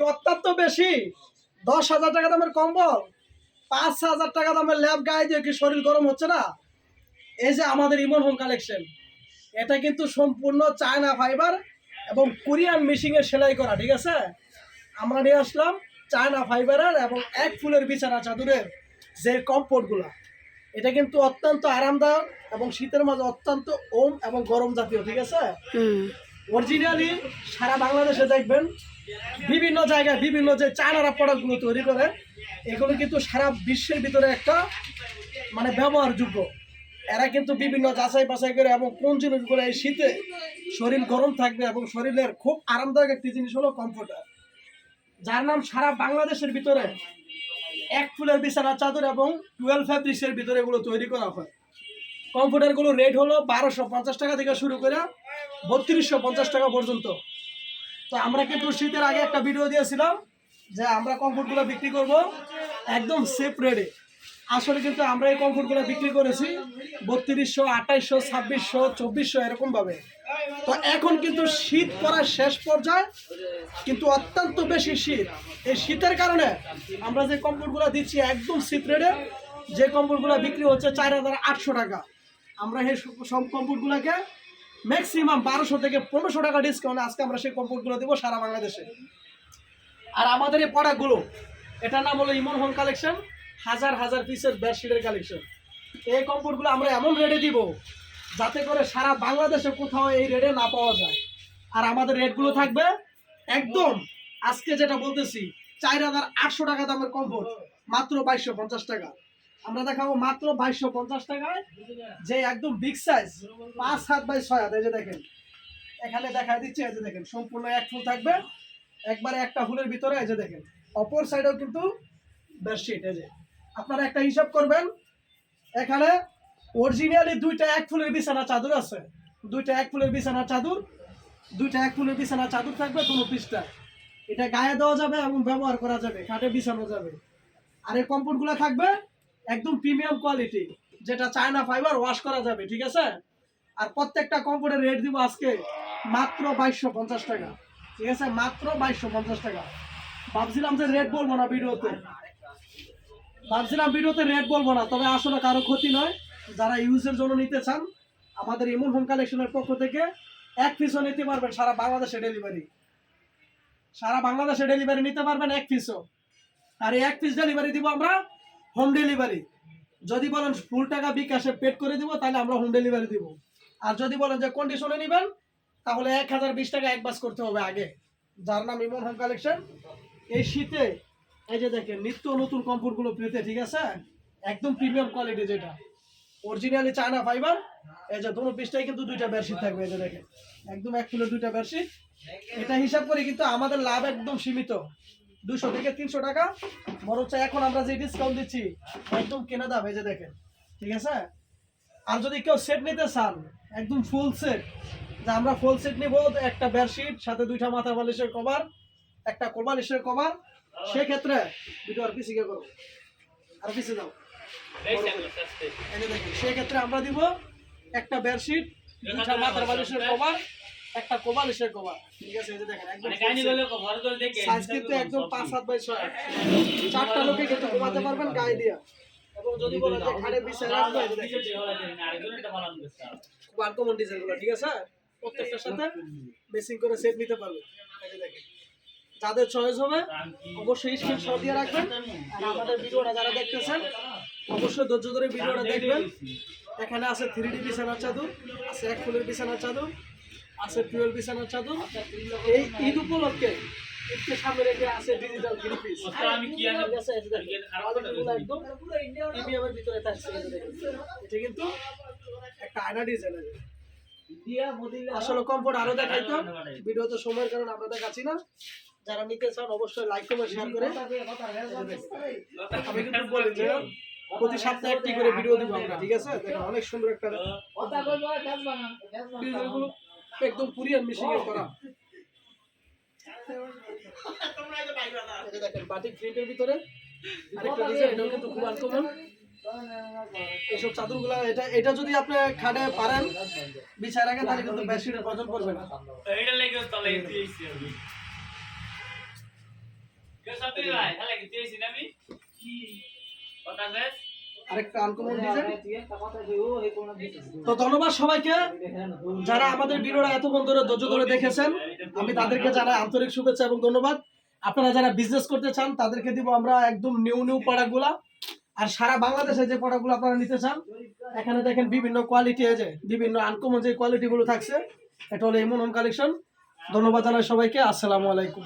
অত্যন্ত বেশি 10,000 টাকা দামের কম্বল, 5,000 টাকা দামের ল্যাব গায়ে দিয়ে কি শরীর গরম হচ্ছে না? এই যে আমাদের ইমন হোম কালেকশন, এটা কিন্তু সম্পূর্ণ চায়না ফাইবার এবং কোরিয়ান মেশিনে সেলাই করা। ঠিক আছে, আমরা নিয়ে আসলাম চায়না ফাইবারের এবং এক ফুলের বিছানা চাদরের যে কমফোর্টগুলো, এটা কিন্তু অত্যন্ত আরামদায়ক এবং শীতের মাঝে অত্যন্ত ওম এবং গরম জাতীয়। ঠিক আছে, অরিজিনালি সারা বাংলাদেশে দেখবেন বিভিন্ন জায়গায় বিভিন্ন যে চায়নারা প্রোডাক্টগুলো তৈরি করে, এগুলো কিন্তু সারা বিশ্বের ভিতরে একটা মানে ব্যবহারযোগ্য। এরা কিন্তু বিভিন্ন যাচাই বাছাই করে এবং কোন জিনিসগুলো এই শীতে শরীর গরম থাকবে এবং শরীরের খুব আরামদায়ক একটি জিনিস হলো কমফোর্টার, যার নাম সারা বাংলাদেশের ভিতরে এক ফুলের বিছানা চাদর এবং 12 ফ্যাব্রিক্সের ভিতরে এগুলো তৈরি করা হয়। কমফোর্টারগুলো রেট হলো 1250 টাকা থেকে শুরু করে 3250 টাকা পর্যন্ত। তো আমরা কিন্তু শীতের আগে একটা ভিডিও দিয়েছিলাম যে আমরা কমফোর্টগুলো বিক্রি করব একদম সেফ রেটে। আসলে কিন্তু আমরা এই কমফোর্টগুলো বিক্রি করেছি 3200, 2800, 2600, 2400 এরকমভাবে। তো এখন কিন্তু শীত পড়ার শেষ পর্যায়ে, কিন্তু অত্যন্ত বেশি শীত। এই শীতের কারণে আমরা যে কমফোর্টগুলো দিচ্ছি একদম সেফ রেটে, যে কমফোর্টগুলো বিক্রি হচ্ছে 4800 টাকা, আমরা এই সব কমফোর্টগুলোকে ম্যাক্সিমাম 1200 থেকে 1500 টাকা ডিসকাউন্ট আজকে আমরা সেই কমফোর্টগুলো দেবো সারা বাংলাদেশে। আর আমাদের এই প্রোডাক্টগুলো, এটার নাম হলো ইমন হোম কালেকশন, হাজার হাজার পিসের বেডশিটের কালেকশন। এই কমফোর্টগুলো আমরা এমন রেটে দিব যাতে করে সারা বাংলাদেশে কোথাও এই রেটে না পাওয়া যায়। আর আমাদের রেটগুলো থাকবে একদম আজকে যেটা বলতেছি 4800 টাকা দামের কমফোর্ট মাত্র 2250 টাকা। আমরা দেখাবো মাত্র 2250 টাকায় যে একদম বিগ সাইজ 5 হাত বাই 6 হাত। এই যে দেখেন, এখানে দেখা দিচ্ছে, এই যে দেখেন সম্পূর্ণ এক ফুল থাকবে একবারে একটা ফুলের ভিতরে। এই যে দেখেন অপর সাইডেও কিন্তু বেডশিট। এই যে আপনারা একটা হিসাব করবেন, এখানে অরিজিনালি দুইটা এক ফুলের বিছানা চাদর আছে, দুইটা এক ফুলের বিছানা চাদর, দুইটা এক ফুলের বিছানা চাদর থাকবে দুটো পিসটা। এটা গায়ে দেওয়া যাবে এবং ব্যবহার করা যাবে, খাটে বিছানো যাবে। আর এই কমফোর্টগুলো থাকবে একদম প্রিমিয়াম কোয়ালিটি, যেটা চায়না ফাইবার ওয়াশ করা যাবে। ঠিক আছে, আর প্রত্যেকটা কমফোর্টের রেট দিব আজকে মাত্র 2250 টাকা। ঠিক আছে, মাত্র 2250 টাকা। ভাবছিলাম যে রেট বলবো না ভিডিওতে, রেট বলবো না, তবে আসলে কারো ক্ষতি নয়। যারা ইউজের জন্য নিতে চান, আমাদের ইমন হোম কালেকশনের পক্ষ থেকে এক পিসও নিতে পারবেন সারা বাংলাদেশে ডেলিভারি। সারা বাংলাদেশে ডেলিভারি নিতে পারবেন এক পিসও। আর এই এক পিস ডেলিভারি দিব আমরা হোম ডেলিভারি। যদি বলেন ফুল টাকা বিকাশে পেড করে দিব, তাহলে আমরা হোম ডেলিভারি দিব। আর যদি বলেন যে কন্ডিশনে নেবেন, তাহলে 1020 টাকা অ্যাডভান্স করতে হবে আগে। যার নাম ইমন হোম কালেকশন। এই শীতে এই যে দেখেন নিত্য নতুন কমফোর্টগুলো পেতে। ঠিক আছে, একদম প্রিমিয়াম কোয়ালিটি, যেটা অরিজিনালি চায়না ফাইবার। এই যে দুটো পিসটাই কিন্তু দুইটা বেডশিট থাকবে। এই যে দেখেন একদম এক ফুলের দুইটা বেডশিট। এটা হিসাব করে কিন্তু আমাদের লাভ একদম সীমিত, 200 থেকে 300 টাকা। বরঞ্চ এখন আমরা যে ডিসকাউন্ট দিচ্ছি একদম কেনা দাম। এই যে দেখেন, ঠিক আছে। আর যদি কেউ সেট নিতে চান, একদম ফুল সেট, যে আমরা ফুল সেট নিব, একটা বেডশিট সাথে দুইটা মাথা বালিশের কভার, একটা কোল বালিশের কভার, সেক্ষেত্রে দুটো আর পিছিয়ে করো, আর পিছিয়ে দাও। সেক্ষেত্রে আমরা দিব একটা বেডশিট, দুইটা মাথার বালিশের কভার, একটা কোল বালিশের কভার। ঠিক আছে, এই যে দেখেন একদম সাইজ কিন্তু একদম 5 হাত বাই 6 হাত। চারটা লোকে কিন্তু ঘুমাতে পারবেন গায়ে দিয়া। এবং যদি বলেন যে খাটে বিছানা রাখবো, এই যে দেখেন খুব আনকমন ডিজাইনগুলো। ঠিক আছে, প্রত্যেকটার সাথে ম্যাচিং করে সেট নিতে পারবেন। এই যে দেখেন, যাদের চয়েস হবে অবশ্যই স্ক্রিনশট দিয়ে রাখবেন। আর আমাদের ভিডিওটা যারা দেখতেছেন অবশ্যই ধৈর্য ধরে ভিডিওটা দেখবেন। এখানে আছে 3D বিছানার চাদর, আছে এক ফুলের বিছানার চাদর, আছে 12 বিছানার চাদর। এই ঈদ উপলক্ষে ঈদকে সামনে রেখে আছে ডিজিটাল থ্রি পিস। আমি কি আনি আছে একদম প্রিমিয়ামের ভিতরে থাকছে। এটা কিন্তু একটা আয়না ডিজাইন আছে। আসলে কমফোর্ট আরো দেখাইতাম, ভিডিওতে সময়ের কারণে আমরা দেখাচ্ছি না। যারা নিতে চান অবশ্যই লাইক কমেন্ট শেয়ার করে। আমি কিন্তু বলি যে প্রতি সপ্তাহে একটি করে ভিডিও দিব আমরা। ঠিক আছে, দেখেন অনেক সুন্দর একটা ডিজাইনগুলো একদম কোরিয়ান মেশিনে করা। দেখেন বাটিক প্রিন্টের ভিতরে আরেকটা ডিজাইন, এটাও কিন্তু খুব আনকমন। এইসব চাদরগুলা, এটা যদি আপনি খাটে পারেন বিছায় রাখেন, তাহলে কিন্তু বেডশিটের প্রয়োজন পড়বে না। আরেকটা আনকমন ডিজাইন। তো ধন্যবাদ সবাইকে যারা আমাদের ভিডিওটা এতক্ষণ ধরে ধৈর্য ধরে দেখেছেন, আমি তাদেরকে জানাই আন্তরিক শুভেচ্ছা এবং ধন্যবাদ। আপনারা যারা বিজনেস করতে চান তাদেরকে দিব আমরা একদম নিউ প্রোডাক্টগুলা। আর সারা বাংলাদেশে যে প্রোডাক্টগুলো আপনারা নিতে চান, এখানে দেখেন বিভিন্ন কোয়ালিটি আছে, বিভিন্ন আনকমন যে কোয়ালিটিগুলো থাকছে। এটা হলো ইমন হোম কালেকশন। ধন্যবাদ জানাই সবাইকে। আসসালামু আলাইকুম।